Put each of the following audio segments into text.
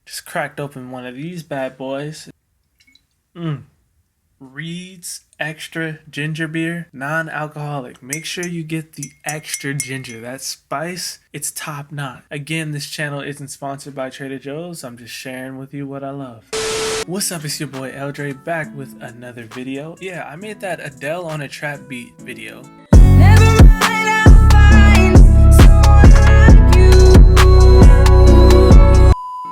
Just cracked open one of these bad boys. Reed's extra ginger beer, non-alcoholic. Make sure you get the extra ginger. That spice, it's top notch. Again, this channel isn't sponsored by Trader Joe's. I'm just sharing with you what I love. What's up, it's your boy L.Dre back with another video. Yeah, I made that Adele on a trap beat video.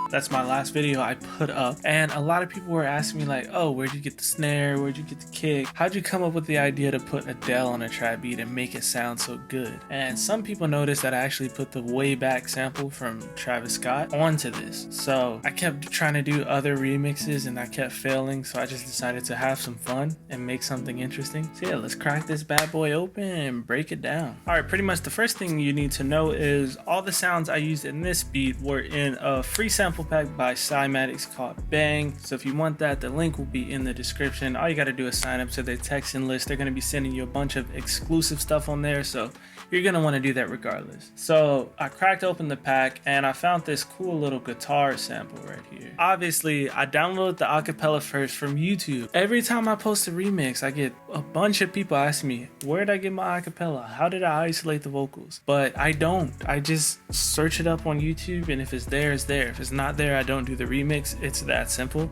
That's my last video I put up, and a lot of people were asking me like, oh, where'd you get the snare, where'd you get the kick, how'd you come up with the idea to put Adele on a trap beat and make it sound so good? And some people noticed that I actually put the way back sample from Travis Scott onto this, so I kept trying to do other remixes and I kept failing, so I just decided to have some fun and make something interesting. So yeah, let's crack this bad boy open and break it down. Alright, pretty much the first thing you need to know is all the sounds I used in this beat were in a free sample pack by Cymatics called Bang. So if you want that, the link will be in the description. All you got to do is sign up to their texting list. They're going to be sending you a bunch of exclusive stuff on there, so you're going to want to do that regardless. So I cracked open the pack and I found this cool little guitar sample right here. Obviously, I downloaded the acapella first from YouTube. Every time I post a remix, I get a bunch of people asking me, where did I get my acapella? How did I isolate the vocals? But I don't. I just search it up on YouTube, and if it's there, it's there. If it's not there, I don't do the remix. It's that simple.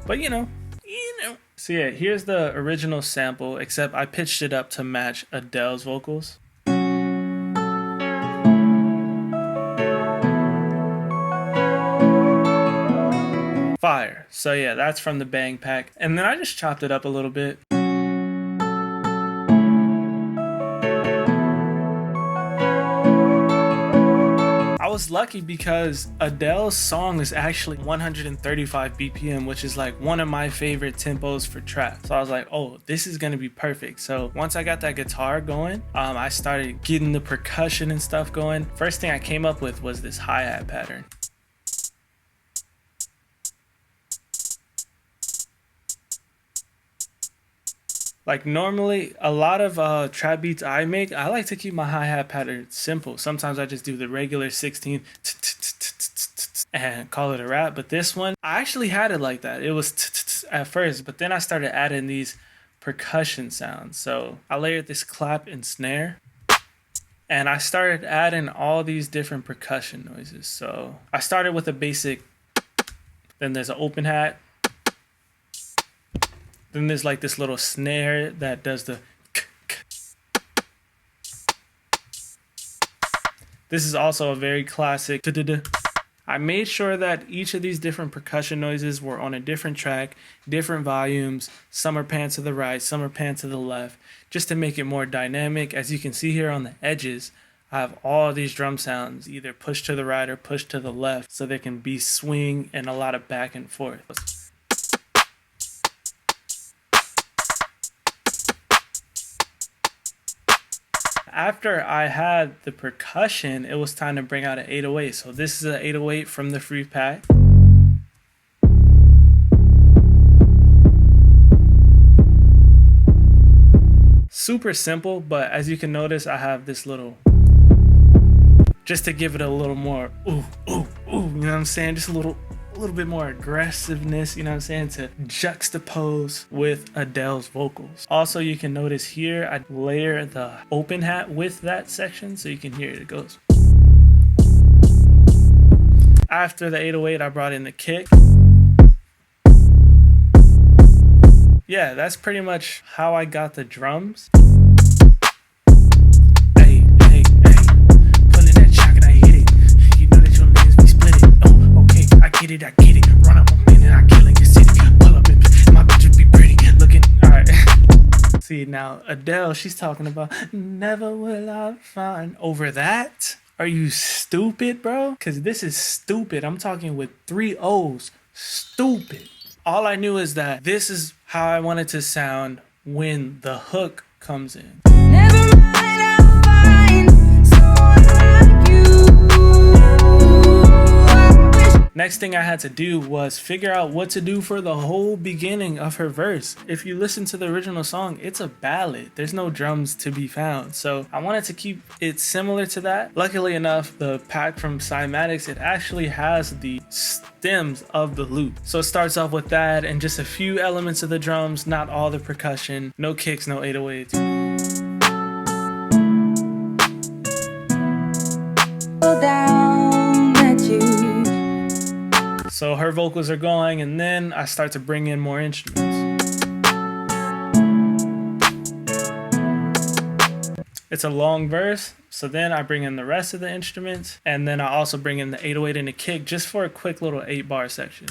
But you know. So yeah, here's the original sample, except I pitched it up to match Adele's vocals. Fire. So yeah, that's from the Bang pack. And then I just chopped it up a little bit. I was lucky because Adele's song is actually 135 BPM, which is like one of my favorite tempos for trap. So I was like, oh, this is gonna be perfect. So once I got that guitar going, I started getting the percussion and stuff going. First thing I came up with was this hi-hat pattern. Like normally, a lot of trap beats I make, I like to keep my hi-hat pattern simple. Sometimes I just do the regular 16 and call it a rap. But this one, I actually had it like that. It was at first, but then I started adding these percussion sounds. So I layered this clap and snare, and I started adding all these different percussion noises. So I started with a basic, then there's an open hat. Then there's like this little snare that does the This is also a very classic I made sure that each of these different percussion noises were on a different track, different volumes. Some are panned to the right, some are panned to the left, just to make it more dynamic. As you can see here on the edges, I have all these drum sounds either pushed to the right or pushed to the left, so there can be swing and a lot of back and forth. After I had the percussion, it was time to bring out an 808. So this is an 808 from the free pack. Super simple, but as you can notice, I have this little, just to give it a little more ooh, ooh, ooh, you know what I'm saying? Just a little bit more aggressiveness, you know what I'm saying, to juxtapose with Adele's vocals. Also, you can notice here I layer the open hat with that section so you can hear it. It goes. After the 808, I brought in the kick. Yeah, that's pretty much how I got the drums. Hey, hey, hey, pulling that shock and I hit it. You know that your niggas be split it. Oh, okay, I get it. Run up on pin and I kill in your city. Pull up and my bitch would be pretty looking. Alright. See, now Adele, she's talking about never will I find. Over that? Are you stupid, bro? Because this is stupid. I'm talking with 3 O's. Stupid. All I knew is that this is how I wanted to sound when the hook comes in. Never mind, I'll find someone like you. Next thing I had to do was figure out what to do for the whole beginning of her verse. If you listen to the original song, it's a ballad. There's no drums to be found. So I wanted to keep it similar to that. Luckily enough, the pack from Cymatics, it actually has the stems of the loop. So it starts off with that and just a few elements of the drums, not all the percussion, no kicks, no 808s. Down at you. So her vocals are going, and then I start to bring in more instruments. It's a long verse, so then I bring in the rest of the instruments, and then I also bring in the 808 and the kick just for a quick little 8-bar section.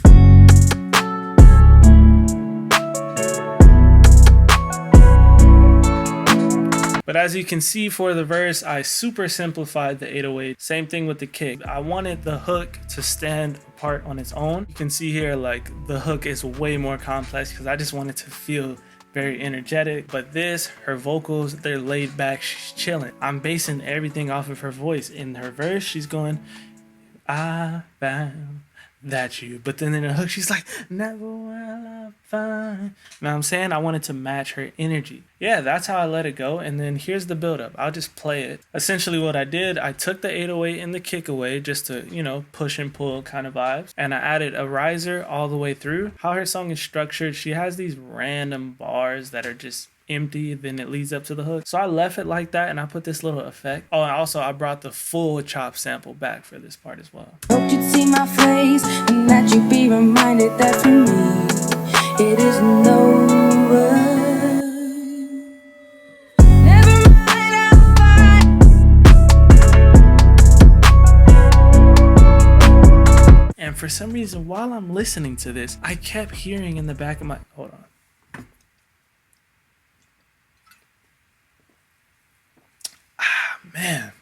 But as you can see for the verse, I super simplified the 808. Same thing with the kick. I wanted the hook to stand apart on its own. You can see here, like, the hook is way more complex because I just wanted to feel very energetic. But this, her vocals, they're laid back, she's chilling. I'm basing everything off of her voice. In her verse, she's going, I found that you. But then in the hook, she's like, never will I find. You know what I'm saying? I wanted to match her energy. Yeah, that's how I let it go. And then here's the build up. I'll just play it. Essentially what I did, I took the 808 and the kick away just to, you know, push and pull kind of vibes. And I added a riser all the way through. How her song is structured, she has these random bars that are just empty, then it leads up to the hook. So I left it like that and I put this little effect. Oh, and also I brought the full chop sample back for this part as well. Hoped you'd see my face and that you'd be reminded that for me it is over. Never mind, I'm fine. And for some reason, while I'm listening to this, I kept hearing in the back of my, hold on. Man,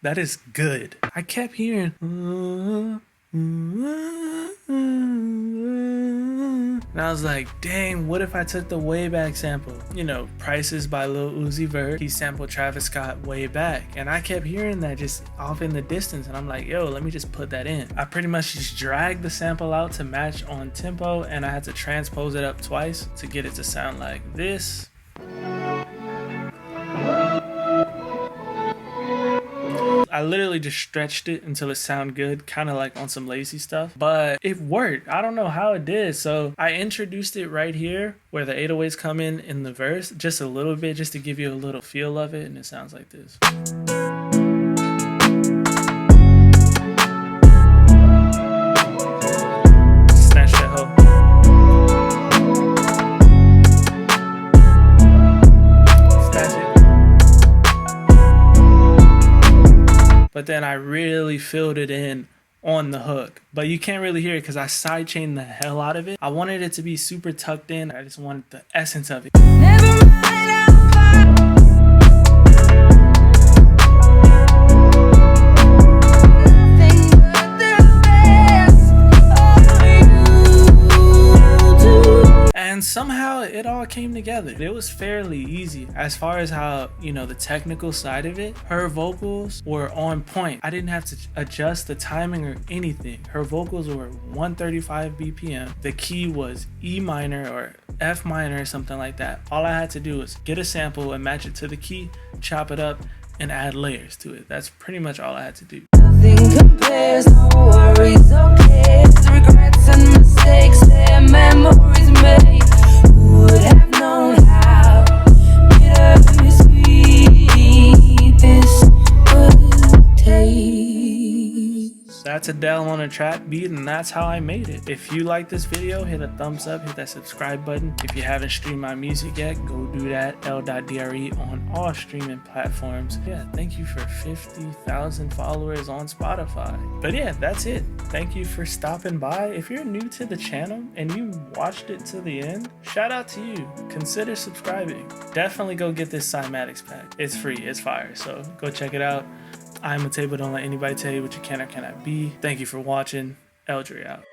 that is good. I kept hearing, and I was like, dang, what if I took the way back sample? You know, Prices by Lil Uzi Vert. He sampled Travis Scott way back. And I kept hearing that just off in the distance. And I'm like, yo, let me just put that in. I pretty much just dragged the sample out to match on tempo. And I had to transpose it up twice to get it to sound like this. I literally just stretched it until it sounded good, kind of like on some lazy stuff, but it worked. I don't know how it did. So I introduced it right here where the 808s come in the verse, just a little bit, just to give you a little feel of it. And it sounds like this. Snatch that hoe. But then I really filled it in on the hook. But you can't really hear it because I sidechained the hell out of it. I wanted it to be super tucked in. I just wanted the essence of it. Never mind, I'm fine. Nothing but the best of you do. And somehow it all came together. It was fairly easy as far as how, you know, the technical side of it. Her vocals were on point. I didn't have to adjust the timing or anything. Her vocals were 135 BPM. The key was E minor or F minor or something like that. All I had to do was get a sample and match it to the key, chop it up, and add layers to it. That's pretty much all I had to do. Nothing compares, no worries, okay. Regrets and mistakes and memories made. Who would have known how bittersweet this would taste? That's Adele on a trap beat, and that's how I made it. If you like this video, hit a thumbs up, hit that subscribe button. If you haven't streamed my music yet, go do that. L.Dre on all streaming platforms. Yeah, thank you for 50,000 followers on Spotify. But yeah, that's it. Thank you for stopping by. If you're new to the channel and you watched it to the end, shout out to you. Consider subscribing. Definitely go get this Cymatics pack. It's free, it's fire, so go check it out. I'm a table, don't let anybody tell you what you can or cannot be. Thank you for watching. L.Dre out.